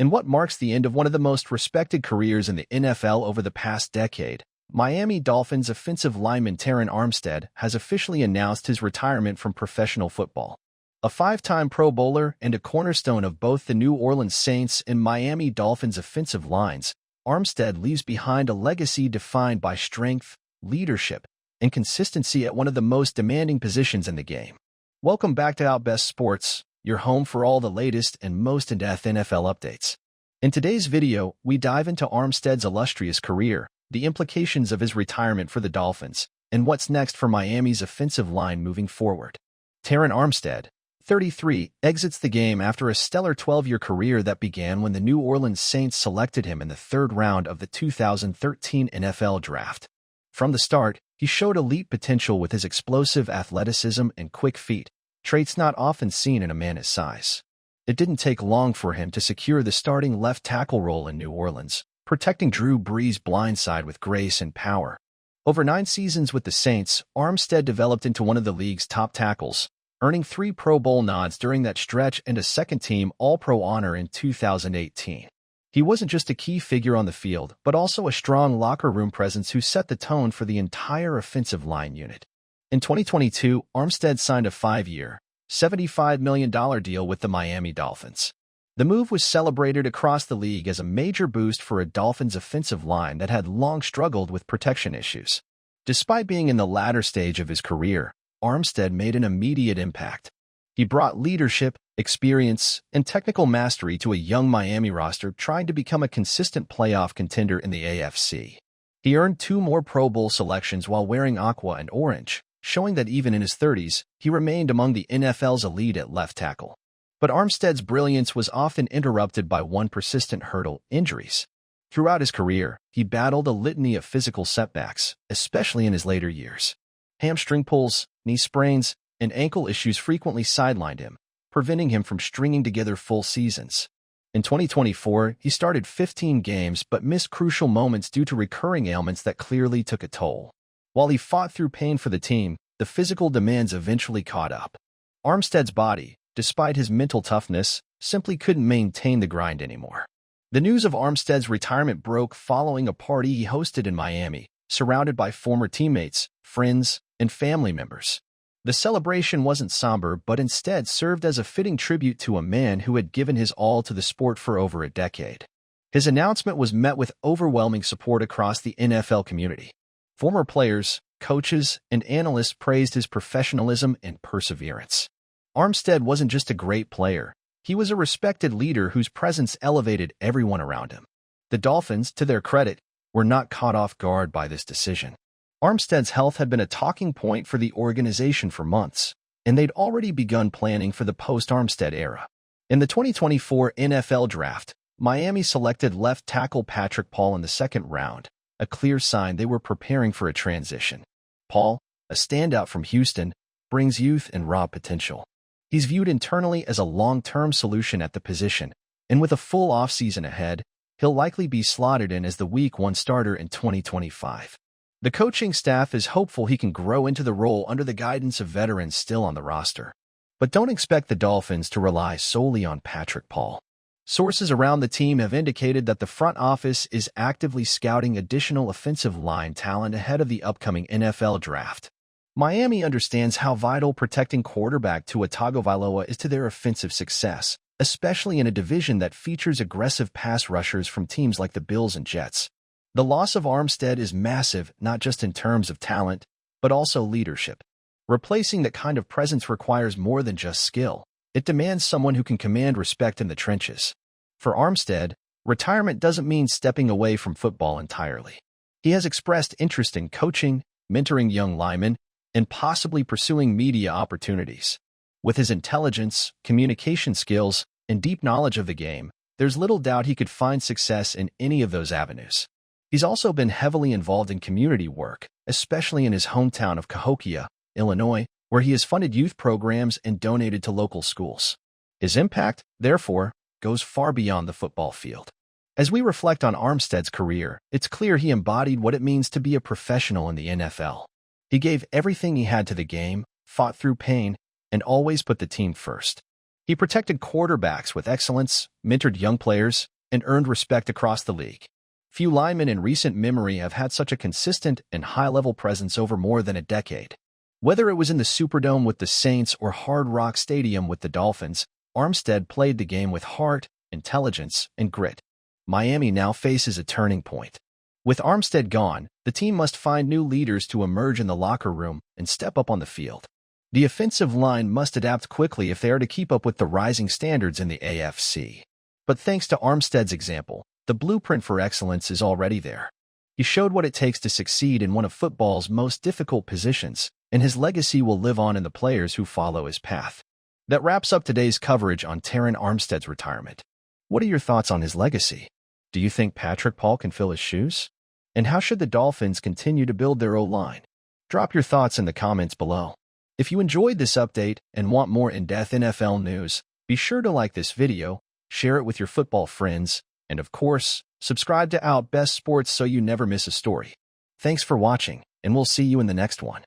In what marks the end of one of the most respected careers in the NFL over the past decade, Miami Dolphins offensive lineman Terron Armstead has officially announced his retirement from professional football. A five-time Pro Bowler and a cornerstone of both the New Orleans Saints and Miami Dolphins offensive lines, Armstead leaves behind a legacy defined by strength, leadership, and consistency at one of the most demanding positions in the game. Welcome back to Outbest Sports, your home for all the latest and most in-depth NFL updates. In today's video, we dive into Armstead's illustrious career, the implications of his retirement for the Dolphins, and what's next for Miami's offensive line moving forward. Terron Armstead, 33, exits the game after a stellar 12-year career that began when the New Orleans Saints selected him in the third round of the 2013 NFL Draft. From the start, he showed elite potential with his explosive athleticism and quick feet, traits not often seen in a man his size. It didn't take long for him to secure the starting left tackle role in New Orleans, protecting Drew Brees' blindside with grace and power. Over 9 seasons with the Saints, Armstead developed into one of the league's top tackles, earning 3 Pro Bowl nods during that stretch and a second-team All-Pro honor in 2018. He wasn't just a key figure on the field, but also a strong locker room presence who set the tone for the entire offensive line unit. In 2022, Armstead signed a 5-year, $75 million deal with the Miami Dolphins. The move was celebrated across the league as a major boost for a Dolphins offensive line that had long struggled with protection issues. Despite being in the latter stage of his career, Armstead made an immediate impact. He brought leadership, experience, and technical mastery to a young Miami roster trying to become a consistent playoff contender in the AFC. He earned 2 more Pro Bowl selections while wearing aqua and orange, showing that even in his 30s, he remained among the NFL's elite at left tackle. But Armstead's brilliance was often interrupted by one persistent hurdle: injuries. Throughout his career, he battled a litany of physical setbacks, especially in his later years. Hamstring pulls, knee sprains, and ankle issues frequently sidelined him, preventing him from stringing together full seasons. In 2024, he started 15 games but missed crucial moments due to recurring ailments that clearly took a toll. While he fought through pain for the team, the physical demands eventually caught up. Armstead's body, despite his mental toughness, simply couldn't maintain the grind anymore. The news of Armstead's retirement broke following a party he hosted in Miami, surrounded by former teammates, friends, and family members. The celebration wasn't somber, but instead served as a fitting tribute to a man who had given his all to the sport for over a decade. His announcement was met with overwhelming support across the NFL community. Former players, coaches, and analysts praised his professionalism and perseverance. Armstead wasn't just a great player. He was a respected leader whose presence elevated everyone around him. The Dolphins, to their credit, were not caught off guard by this decision. Armstead's health had been a talking point for the organization for months, and they'd already begun planning for the post-Armstead era. In the 2024 NFL Draft, Miami selected left tackle Patrick Paul in the second round, a clear sign they were preparing for a transition. Paul, a standout from Houston, brings youth and raw potential. He's viewed internally as a long-term solution at the position, and with a full offseason ahead, he'll likely be slotted in as the Week 1 starter in 2025. The coaching staff is hopeful he can grow into the role under the guidance of veterans still on the roster. But don't expect the Dolphins to rely solely on Patrick Paul. Sources around the team have indicated that the front office is actively scouting additional offensive line talent ahead of the upcoming NFL Draft. Miami understands how vital protecting quarterback Tua Tagovailoa is to their offensive success, especially in a division that features aggressive pass rushers from teams like the Bills and Jets. The loss of Armstead is massive, not just in terms of talent, but also leadership. Replacing that kind of presence requires more than just skill. It demands someone who can command respect in the trenches. For Armstead, retirement doesn't mean stepping away from football entirely. He has expressed interest in coaching, mentoring young linemen, and possibly pursuing media opportunities. With his intelligence, communication skills, and deep knowledge of the game, there's little doubt he could find success in any of those avenues. He's also been heavily involved in community work, especially in his hometown of Cahokia, Illinois, where he has funded youth programs and donated to local schools. His impact, therefore, goes far beyond the football field. As we reflect on Armstead's career, it's clear he embodied what it means to be a professional in the NFL. He gave everything he had to the game, fought through pain, and always put the team first. He protected quarterbacks with excellence, mentored young players, and earned respect across the league. Few linemen in recent memory have had such a consistent and high-level presence over more than a decade. Whether it was in the Superdome with the Saints or Hard Rock Stadium with the Dolphins, Armstead played the game with heart, intelligence, and grit. Miami now faces a turning point. With Armstead gone, the team must find new leaders to emerge in the locker room and step up on the field. The offensive line must adapt quickly if they are to keep up with the rising standards in the AFC. But thanks to Armstead's example, the blueprint for excellence is already there. He showed what it takes to succeed in one of football's most difficult positions, and his legacy will live on in the players who follow his path. That wraps up today's coverage on Terron Armstead's retirement. What are your thoughts on his legacy? Do you think Patrick Paul can fill his shoes? And how should the Dolphins continue to build their O-line? Drop your thoughts in the comments below. If you enjoyed this update and want more in-depth NFL news, be sure to like this video, share it with your football friends, and of course, subscribe to Out Best Sports so you never miss a story. Thanks for watching, and we'll see you in the next one.